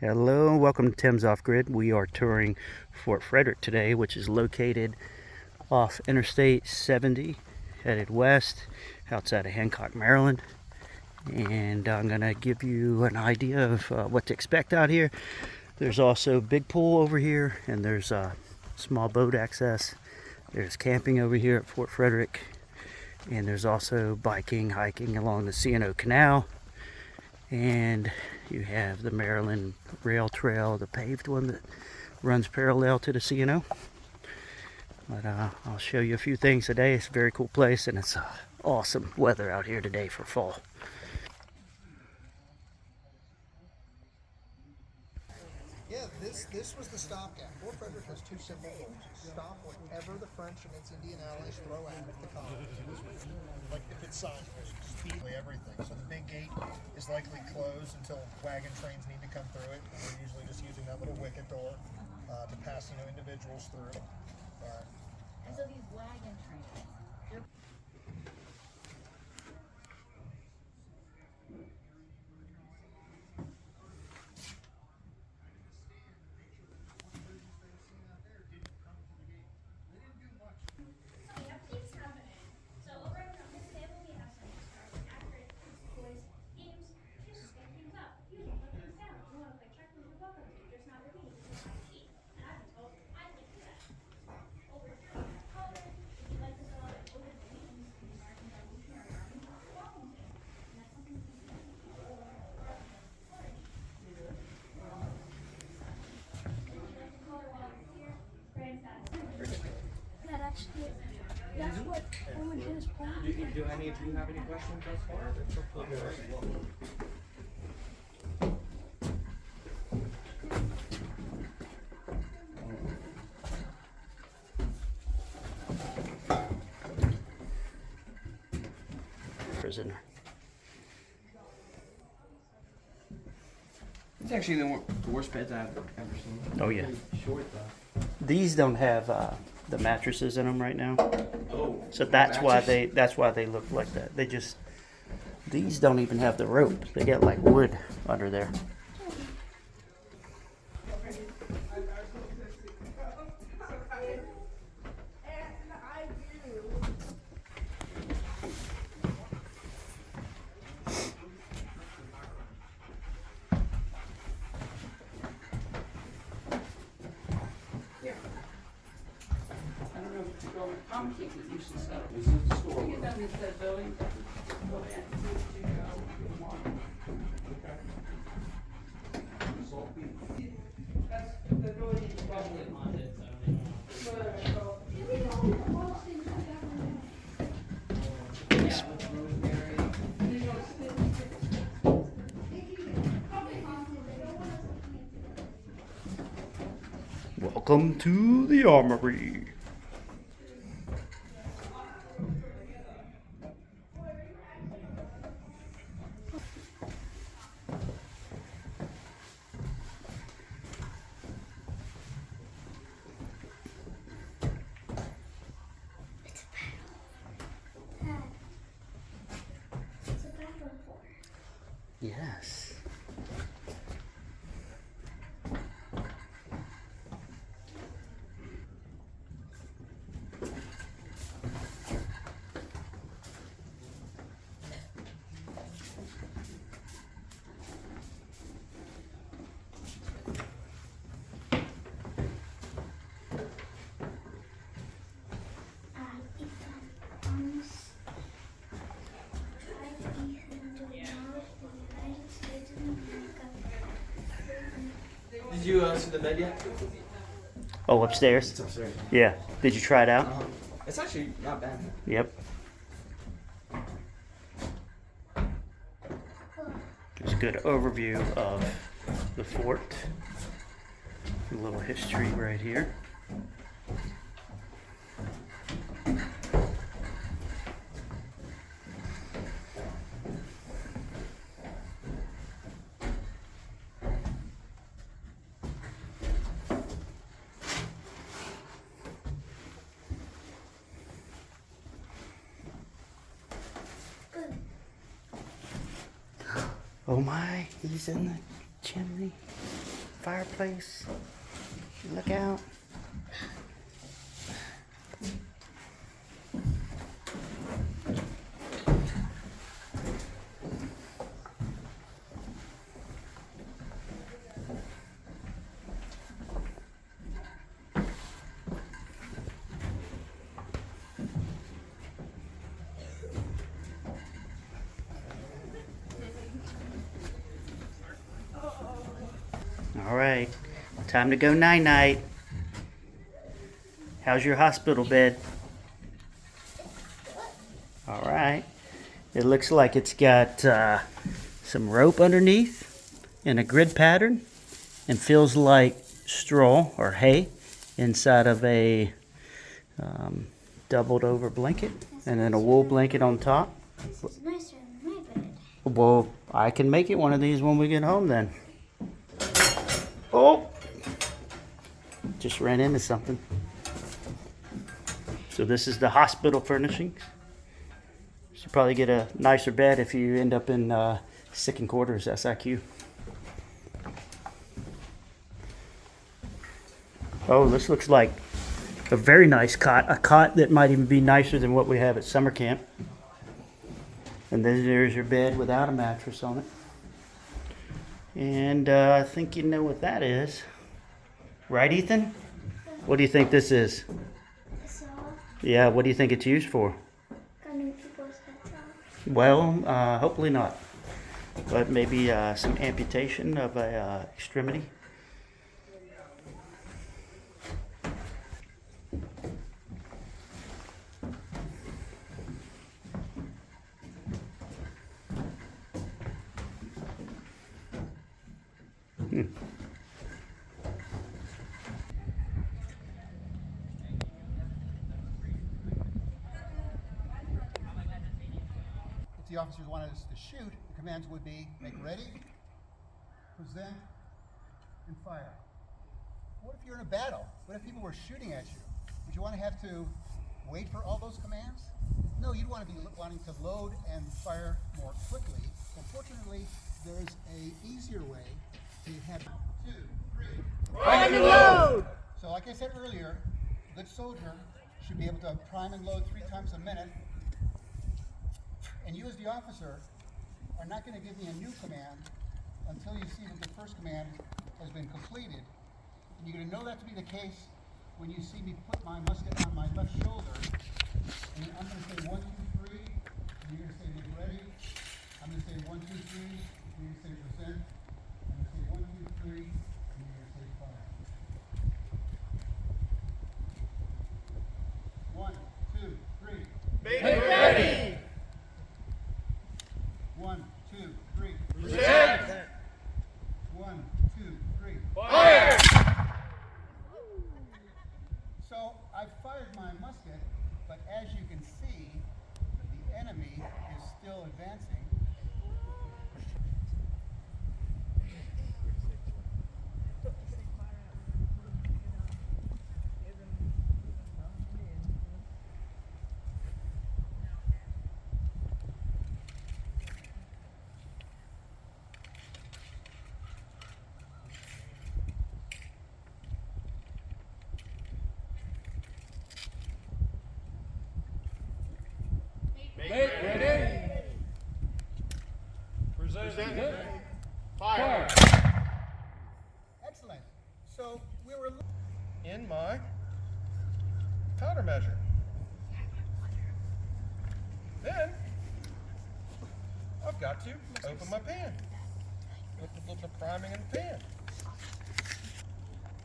Hello and welcome to Tim's Off Grid. We are touring Fort Frederick today, which is located off Interstate 70, headed west outside of Hancock, Maryland. And I'm going to give you an idea of what to expect out here. There's also a big pool over here, and there's small boat access. There's camping over here at Fort Frederick, and there's also biking, hiking along the Canal. And you have the Maryland Rail Trail, the paved one that runs parallel to the C&O. But I'll show you a few things today. It's a very cool place, and it's awesome weather out here today for fall. Yeah, this was the stopgap. Fort Frederick has two simple goals: stop whatever the French and its Indian allies throw at the colony. Like if it's sizable, speed, everything. So the big gate is likely closed until wagon trains need to come through it. And we're usually just using that little wicket door to pass individuals through. And so these wagon trains. That's what women tennis playing. Do any of you have any questions thus far? Prisoner. It's actually the worst beds I've ever seen. Oh, yeah. Pretty short though. These don't have the mattresses in them right now, Oh. so that's why they look like that. These don't even have the rope. They got like wood under there. This is the store. Welcome to the Armory. Yes. Did you see the bed yet? Oh, upstairs? It's upstairs. Yeah. Did you try it out? It's actually not bad. Yep. Gives a good overview of the fort. A little history right here. Oh my, he's in the chimney. fireplace. Look out. All right, time to go night-night. How's your hospital bed? All right. It looks like it's got some rope underneath and a grid pattern, and feels like straw or hay inside of a doubled over blanket, and then a wool blanket on top. This is nicer than my bed. Well, I can make it one of these when we get home then. Oh! Just ran into something. So this is the hospital furnishings. Should probably get a nicer bed if you end up in second quarters, SIQ. Oh, this looks like a very nice cot. A cot that might even be nicer than what we have at summer camp. And then there's your bed without a mattress on it. And I think you know what that is. Right, Ethan? What do you think this is? A saw Yeah, what do you think it's used for? cutting people's heads off. Well, hopefully not. But maybe some amputation of a extremity. If the officers wanted us to shoot, the commands would be make ready, present, and fire. What if you're in a battle? What if people were shooting at you? Would you want to have to wait for all those commands? No, you'd want to be wanting to load and fire more quickly. Unfortunately, there's a easier way to have 2, 3. Prime and load! So like I said earlier, a good soldier should be able to prime and load 3 times a minute. And you as the officer are not going to give me a new command until you see that the first command has been completed. And you're going to know that to be the case when you see me put my musket on my left shoulder. And I'm going to say 1, 2, 3. And you're going to say get ready. I'm going to say 1, 2, 3. And you're going to say present. I'm going to say 1, 2, 3. And you're going to say fire. 1, 2, 3. Make ready! 1, 2, 3. Present! 1, 2, 3. Fire! So I fired my musket, but as you can see, the enemy is still advancing. Make ready! Present! Fire! Excellent. So we were in my countermeasure. Then I've got to open my pan. Put a little bit of priming in the pan.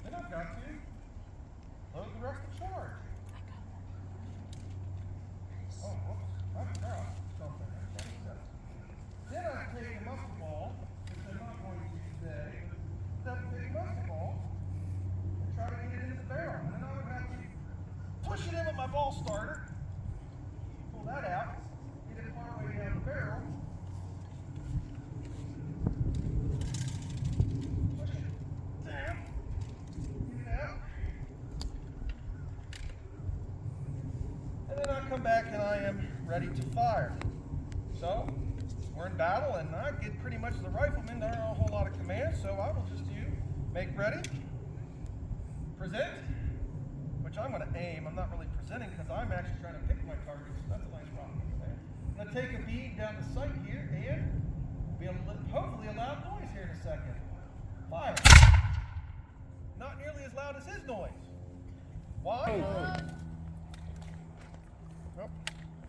Then I've got to load the rest of the charge. Oh, whoops. I forgot something. Then I take a muscle ball, which I'm not going to use today, but I take a muscle ball and try to get it into the barrel. And then I would have to push it in with my ball starter, pull that out, get it part way down the barrel, push it down, get it out, and then I come back and I am ready to fire. So we're in battle, and I get pretty much the rifleman. There aren't a whole lot of commands, so I will just do Make ready. Present. Which I'm going to aim. I'm not really presenting because I'm actually trying to pick my target. So that's a nice rock there. I'm going to take a bead down the sight here and be able to hopefully a loud noise here in a second. Fire. Not nearly as loud as his noise. Why? Well,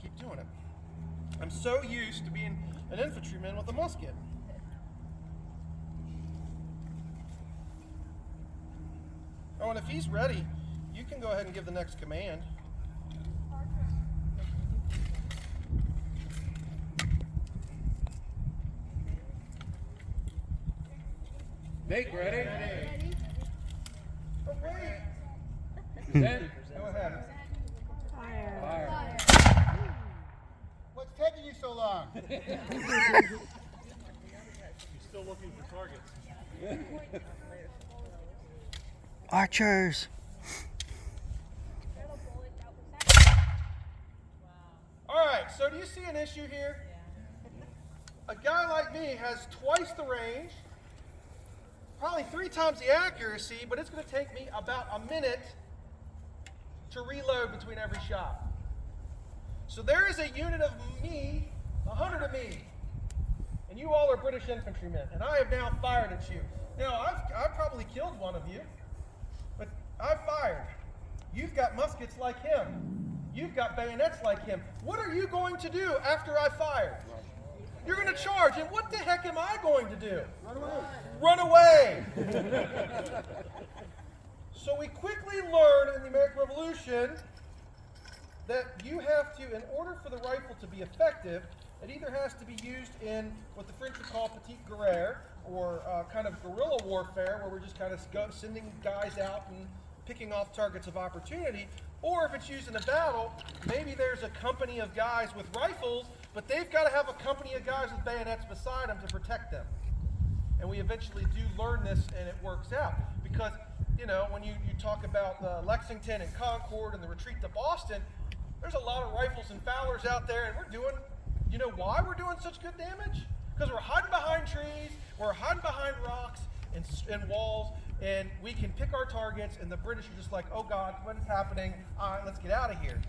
keep doing it. I'm so used to being an infantryman with a musket. Oh, and if he's ready, you can go ahead and give the next command. Make ready. Oh, wait. Present. Go ahead. Fire. What's taking you so long? Still looking for targets. Archers! All right, so do you see an issue here? A guy like me has twice the range, probably 3 times the accuracy, but it's going to take me about a minute to reload between every shot. So there is a unit of me, 100 of me, and you all are British infantrymen, and I have now fired at you. Now, I've probably killed one of you, but I've fired. You've got muskets like him. You've got bayonets like him. What are you going to do after I fired? You're going to charge, and what the heck am I going to do? Run away. So we quickly learn in the American Revolution that you have to, in order for the rifle to be effective, it either has to be used in what the French would call petite guerre, or kind of guerrilla warfare, where we're just kind of sending guys out and picking off targets of opportunity, or if it's used in a battle, maybe there's a company of guys with rifles, but they've got to have a company of guys with bayonets beside them to protect them. And we eventually do learn this, and it works out. Because, you know, when you talk about Lexington and Concord and the retreat to Boston, there's a lot of rifles and Fowlers out there, and we're doing, you know why we're doing such good damage? Because we're hiding behind trees, we're hiding behind rocks and walls, and we can pick our targets, and the British are just like, oh God, what is happening? All right, let's get out of here.